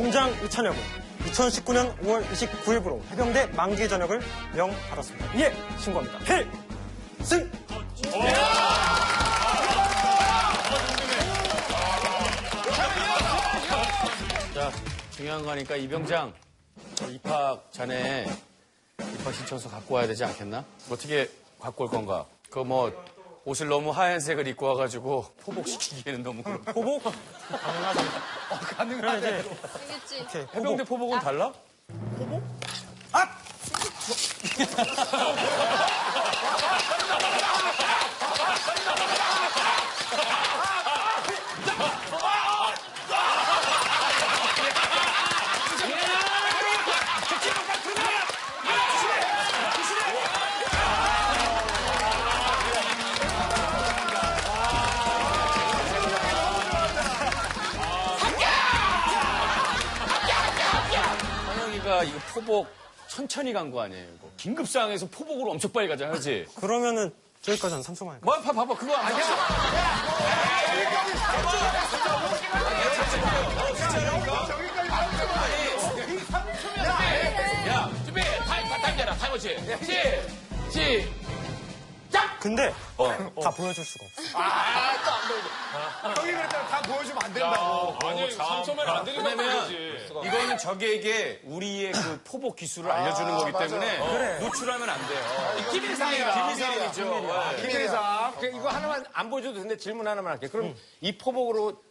병장 이찬혁은 2019년 5월 29일부로 해병대 만기 전역을 명받았습니다. 이에 신고합니다. 필승! 자, 중요한 거니까 이병장 입학 전에 입학 신청서 갖고 와야 되지 않겠나? 어떻게 갖고 올 건가? 그 뭐 옷을 너무 하얀색을 입고 와가지고 포복시키기에는 너무 그렇고. 포복? 가능하지. 가능하지. 알겠지? 오케이, 해병대 포복은 달라? 아! 찬혁이가 이거 포복 천천히 간 거 아니에요, 이거. 긴급 상황에서 포복으로 엄청 빨리 가잖아, 그지? 그러면은 저기까지 한 3초만 할까? 뭐, 봐봐, 그거 아니야. 야, 준비! 타임이잖아, 타임워치. 시작! 근데 다 보여줄 수가 없어. 형이 그랬잖아. 다 보여주면 안 된다고. 아니, 3초면 안 되겠다. 왜냐면 이거는 적에게 우리의 그 포복 기술을 알려주는 거기 때문에 노출하면 안 돼요. 기밀상이죠. 김일상. 이거 하나만 안 보여줘도 되는데 질문 하나만 할게. 그럼 이 포복으로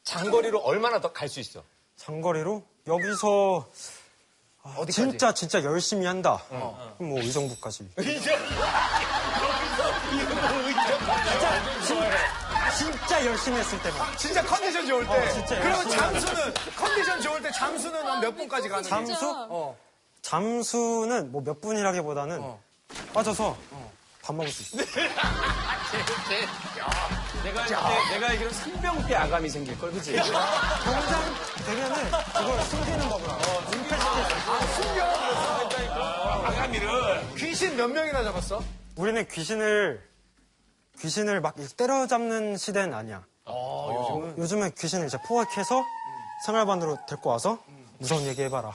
장거리로 얼마나 더 갈 수 있어? 장거리로 여기서 어디까지? 진짜 열심히 한다. 그럼 뭐 의정부까지. 진짜 열심히 했을 때만. 진짜 컨디션 좋을 때. 진짜 그러면 열심히 잠수는, 컨디션 좋을 때 잠수는 한 몇 분까지 가는 거야? 잠수? 잠수는 뭐 몇 분이라기보다는 빠져서 밥 먹을 수 있어. 내가 알기로 상병 때 아감이 생길 걸, 그치? 병장 되면은 그걸 숨기는 법으로. 귀신 몇 명이나 잡았어? 우리는 귀신을 막 때려잡는 시대는 아니야. 요즘은 귀신을 이제 포획해서 생활반으로 데리고 와서 무서운 얘기 해봐라.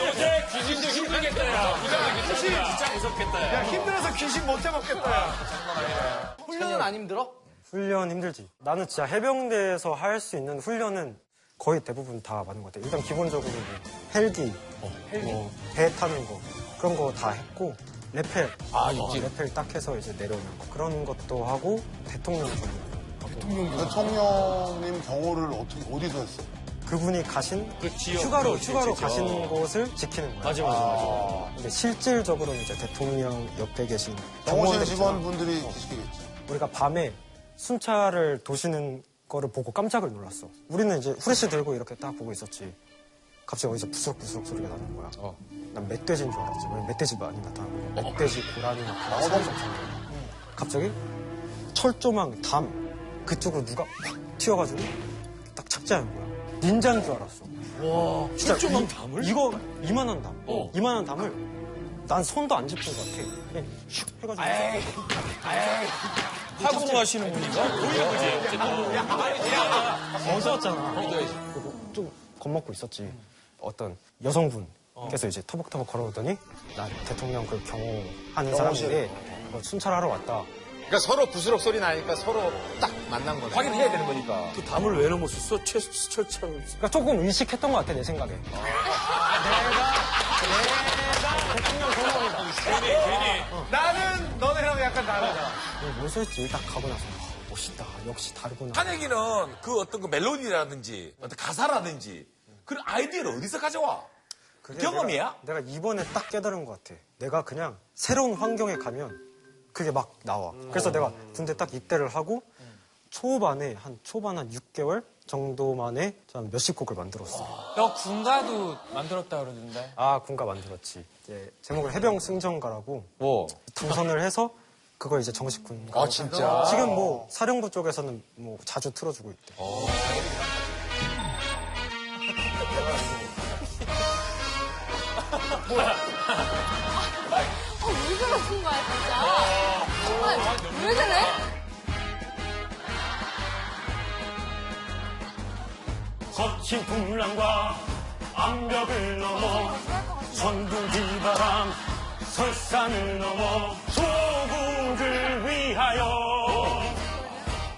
요새 귀신도 힘들겠다, 야. 부장하겠다. 진짜 무섭겠다, 야. 야, 힘들어서 귀신 못 잡았겠다. 야. 훈련은 안 힘들어? 훈련 힘들지. 나는 진짜 해병대에서 할 수 있는 훈련은 거의 대부분 다 맞는 것 같아. 일단 기본적으로 뭐 헬기, 뭐 배 타는 거 그런 거 다 했고 레펠, 레펠 딱 해서 이제 내려오는 거 그런 것도 하고 대통령 경우. 대통령님 경호를 어디서 했어? 그분이 가신 지역, 휴가로 그렇지. 가신 곳을 지키는 거야. 맞아. 근데 실질적으로 이제 대통령 옆에 계신 경호실 경호원들 직원분들이 계시겠지. 우리가 밤에 순찰을 도시는 거를 보고 깜짝을 놀랐어. 우리는 이제 후레쉬 들고 이렇게 딱 보고 있었지. 갑자기 어디서 부스럭부스럭 소리가 나는 거야. 난 멧돼지인 줄 알았지. 왜 멧돼지 많이 나타나는 거야. 멧돼지, 고라니, 갑자기 철조망, 담 그쪽으로 누가 확 튀어가지고 딱 착지하는 거야. 닌자인 줄 알았어. 와, 진짜 철조망 담을? 이거 이만한 담. 이만한 담을 난 손도 안 짚은 것 같아. 그냥 슉 해가지고. 화공하시는 분인가? 무서웠잖아. 그리고 좀 겁먹고 있었지. 어떤 여성분께서 이제 터벅터벅 걸어오더니 난 대통령 그 경호하는 사람인데 순찰하러 왔다. 그러니까 서로 부스럭 소리 나니까 서로 딱 만난 거네. 확인해야 되는 거니까. 그 담을 왜 넘었었어? 철철. 그러니까 조금 의식했던 것 같아 내 생각에. 내가 대통령 경호원이다. 나는 너네랑 약간 다르다. 무슨 했지? 딱 가고 나서 멋있다. 역시 다르구나. 찬혁이는 그 어떤 그 멜로디라든지 어떤 가사라든지 그런 아이디어를 어디서 가져와? 그게 경험이야? 내가 이번에 딱 깨달은 것 같아. 내가 그냥 새로운 환경에 가면 그게 막 나와. 그래서 내가 군대 딱 입대를 하고 초반 한 6개월 정도 만에 한 몇십 곡을 만들었어. 너 군가도 만들었다 그러던데. 아, 군가 만들었지. 이제 제목을 해병 승전가라고 당선을 해서 그걸 이제 정식 군가. 아, 진짜? 지금 뭐 사령부 쪽에서는 뭐 자주 틀어주고 있대. 왜 그러는 거야, 진짜? 정말, 왜 그래? 거친 풍랑과 암벽을 넘어 천둥비바람 설산을 넘어 조국을 위하여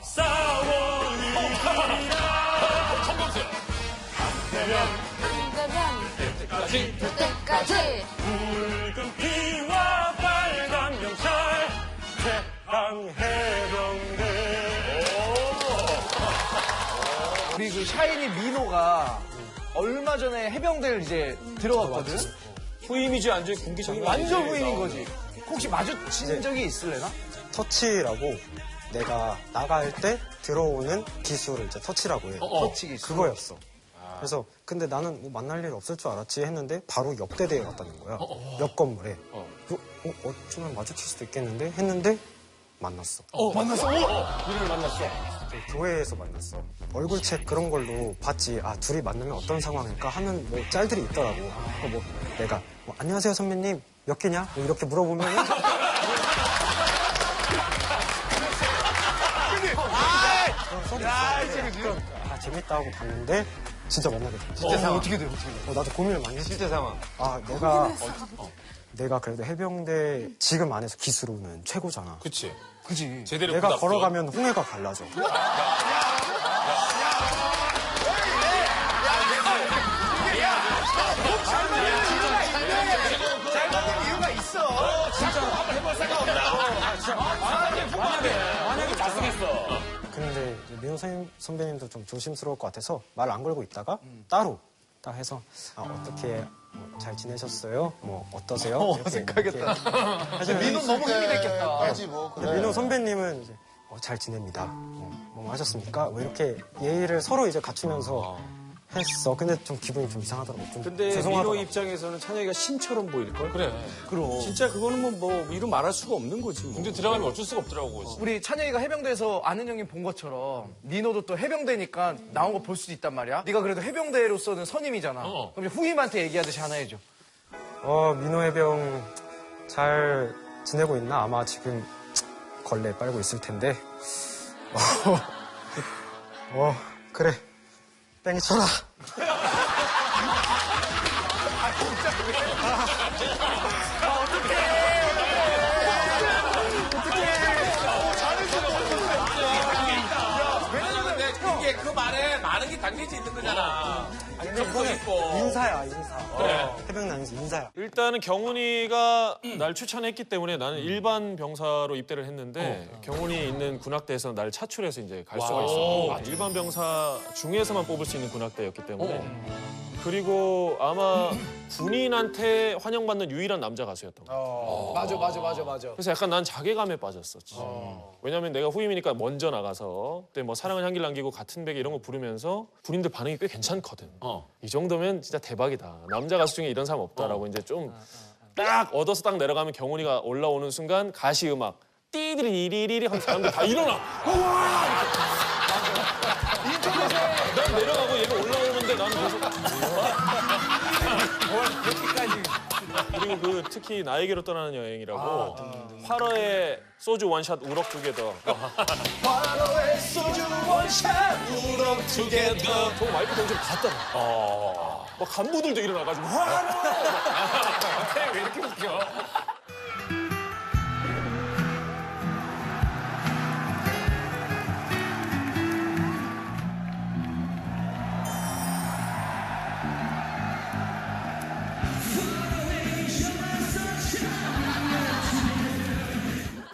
싸워이리라. 그때까지 붉은 피와 빨간 명찰 태양 해병대. 우리 그 샤이니 민호가 얼마 전에 해병대를 이제 들어갔거든? 후임이지 완전히 군기장. 완전 후임인 거지. 혹시 마주친 적이 있을래나? 터치라고 내가 나갈 때 들어오는 기술을 이제 터치라고 해. 터치 기술. 그거였어. 그래서 근데 나는 뭐 만날 일 없을 줄 알았지 했는데 바로 옆 대대에 갔다는 거야. 옆 건물에. 어쩌면 마주칠 수도 있겠는데 했는데 만났어. 우리를 만났어. 교회에서 만났어. 얼굴 책 그런 걸로 봤지. 아 둘이 만나면 어떤 상황일까 하는 뭐 짤들이 있더라고. 뭐 내가 뭐, 안녕하세요 선배님 몇 개냐? 뭐 이렇게 물어보면 재밌다 하고 봤는데 진짜 만나게 됐어. 진짜 상황 어떻게 돼? 나도 고민을 많이 했어. 실제 상황. 아 내가 그래도 해병대 지금 안에서 기수로는 최고잖아. 그치. 그지. 제대로 내가 굳었어. 걸어가면 홍해가 갈라져. 잘 맞는 이유가 있어. 만약에 자숙했어. 근데 이제 민호 선배님도 좀 조심스러울 것 같아서 말 안 걸고 있다가 따로 딱 해서 어떻게 잘 지내셨어요? 뭐 어떠세요? 어색하겠다. 민호 너무 힘이 됐겠다. 알지 뭐. 근데 그래. 민호 선배님은 이제 잘 지냅니다. 뭐 하셨습니까? 뭐 이렇게 예의를 서로 이제 갖추면서 했어. 근데 좀 기분이 좀 이상하더라고. 좀 근데 죄송하더라고. 민호 입장에서는 찬혁이가 신처럼 보일걸? 그래. 그럼. 진짜 그거는 뭐 이루 말할 수가 없는 거지. 뭐. 근데 들어가면 어쩔 수가 없더라고. 우리 찬영이가 해병대에서 아는 형님 본 것처럼 민호도 또 해병대니까 나온 거 볼 수도 있단 말이야. 네가 그래도 해병대로서는 선임이잖아. 그럼 이제 후임한테 얘기하듯이 하나 해줘. 민호 해병 잘 지내고 있나? 아마 지금 걸레 빨고 있을 텐데. 그래. 뺑이 쳐라. 왜냐면 이게 그 말에 많은 게 담겨져 있는 거잖아. 정도 있고. 인사야, 인사. 해병대에서 인사야. 일단은 경훈이가 날 추천했기 때문에 나는 일반 병사로 입대를 했는데 경훈이 있는 군악대에서 날 차출해서 이제 갈 수가 있었고 일반 병사 중에서만 뽑을 수 있는 군악대였기 때문에 그리고 아마 군인한테 환영받는 유일한 남자 가수였던 거야. 맞아. 그래서 약간 난 자괴감에 빠졌었지. 왜냐면 내가 후임이니까 먼저 나가서 그때 뭐 사랑은 향기를 남기고 같은 베개 이런 거 부르면서 군인들 반응이 꽤 괜찮거든. 이 정도면 진짜 대박이다. 남자 가수 중에 이런 사람 없다라고 이제 좀 딱 얻어서 딱 내려가면 경훈이가 올라오는 순간 가시 음악 띠디리리리리 하면 사람들 다 일어나. 난 내려가고 얘가 올라오는데 나는 계속. 그리고 그 특히 나에게로 떠나는 여행이라고 8화에 소주 원샷 우럭 투게더. 8월의 소주 원샷 우럭 투게더. 저 마이크 던지고 봤다. 막 간부들도 일어나가지고. 왜 이렇게 웃겨?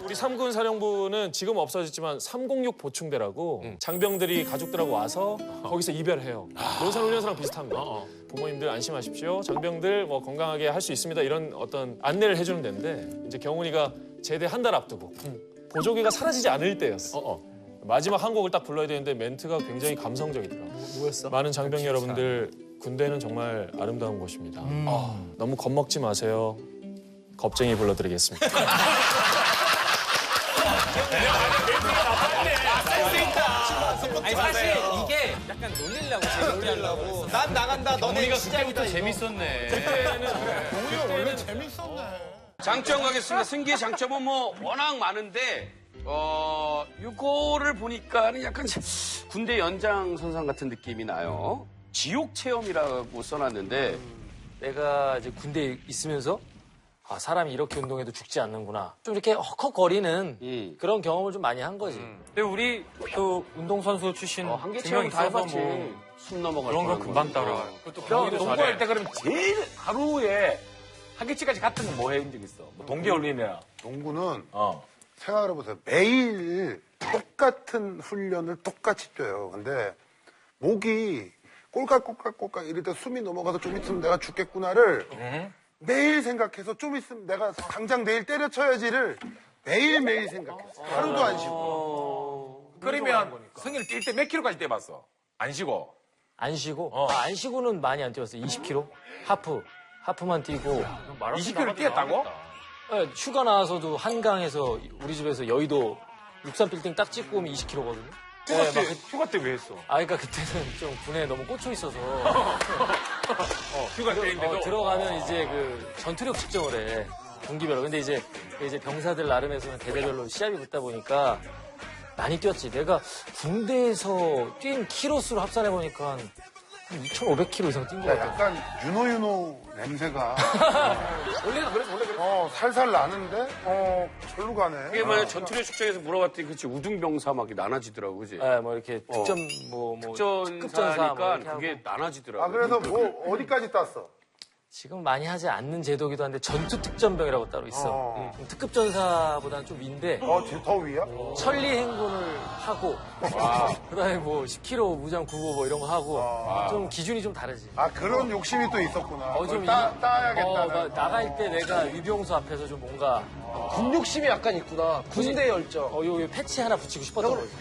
우리 3군 사령부는 지금 없어졌지만 306 보충대라고 장병들이 가족들하고 와서 거기서 이별해요. 논산훈련소랑 비슷합니다. 부모님들 안심하십시오. 장병들 뭐 건강하게 할 수 있습니다. 이런 어떤 안내를 해주는 데인데 이제 경훈이가 제대 한 달 앞두고 보조개가 사라지지 않을 때였어. 마지막 한 곡을 딱 불러야 되는데 멘트가 굉장히 감성적이더라고. 뭐였어? 많은 장병 여러분들 군대는 정말 아름다운 곳입니다. 너무 겁먹지 마세요. 겁쟁이 불러드리겠습니다. 아니 사실 이게 약간 놀리려고 재밌려고. 난 나간다. 너네 시작이다. 재밌었네. 원래 재밌었네. 장점 가겠습니다. 승기의 장점은 뭐 워낙 많은데 이거를 보니까는 약간 군대 연장선상 같은 느낌이 나요. 지옥 체험이라고 써놨는데 내가 이제 군대에 있으면서 아, 사람이 이렇게 운동해도 죽지 않는구나. 좀 이렇게 헉헉거리는 그런 경험을 좀 많이 한 거지. 근데 우리 또 운동선수 출신 한계 두 체험 명 다 있어서 해봤지. 뭐 숨 넘어갈 그런 거 뻔한 금방 거. 따라가요. 그것도 형, 농구할 때 그럼 제일 하루에 한계치까지 같은 거 뭐 해본 적 있어? 뭐 동계올림이나. 농구는 어. 생각을 해보세요. 매일 똑같은 훈련을 똑같이 뛰어요. 근데 목이 꼴깍꼴깍꼴깍 이럴 때 숨이 넘어가서 좀 있으면 내가 죽겠구나를 매일 생각해서 좀 있으면 내가 당장 내일 때려쳐야지를 매일매일 생각했어. 하루도 안 쉬고. 그러면 승일 뛸 때 몇 킬로까지 뛰어봤어? 안 쉬고. 안 쉬고 안 쉬고는 많이 안 뛰었어요. 20km 하프만 뛰고 20킬로 뛰었다고? 네, 휴가 나와서도 한강에서 우리 집에서 여의도 63빌딩 딱 찍고 오면 20km거든요. 휴가 때 왜 했어? 그러니까 그때는 좀 군에 너무 꽂혀 있어서 휴가 때인데도. 들어가면 이제 그 전투력 측정을 해 동기별로. 근데 이제 병사들 나름에서는 대대별로 시합이 붙다 보니까 많이 뛰었지. 내가 군대에서 뛴 키로수로 합산해 보니까 한 2,500km 이상 뛴 것 같아. 약간 윤호 냄새가 원래는 그래서 원래 그래. 살살 나는데 절로 가네. 이게 만약 전투력 축제에서 물어봤더니 그치 우등병사 막 나눠지더라고, 그지? 네, 뭐 이렇게 특전 특전사니까 뭐 이렇게 그게 하고. 나눠지더라고. 아 그래서 뭐 어디까지 땄어? 지금 많이 하지 않는 제도기도 한데 전투특전병이라고 따로 있어. 특급 전사보다는 좀 위인데 더 위야? 천리 행군을 하고 그다음에 뭐 10km 무장 구보 뭐 이런 거 하고 좀 기준이 좀 다르지. 아 그런 욕심이 또 있었구나. 좀 그걸 따야겠다. 막 나갈 때 내가 위병소 앞에서 좀 뭔가 군욕심이 약간 있구나. 군대 열정. 요 패치 하나 붙이고 싶었던 거지.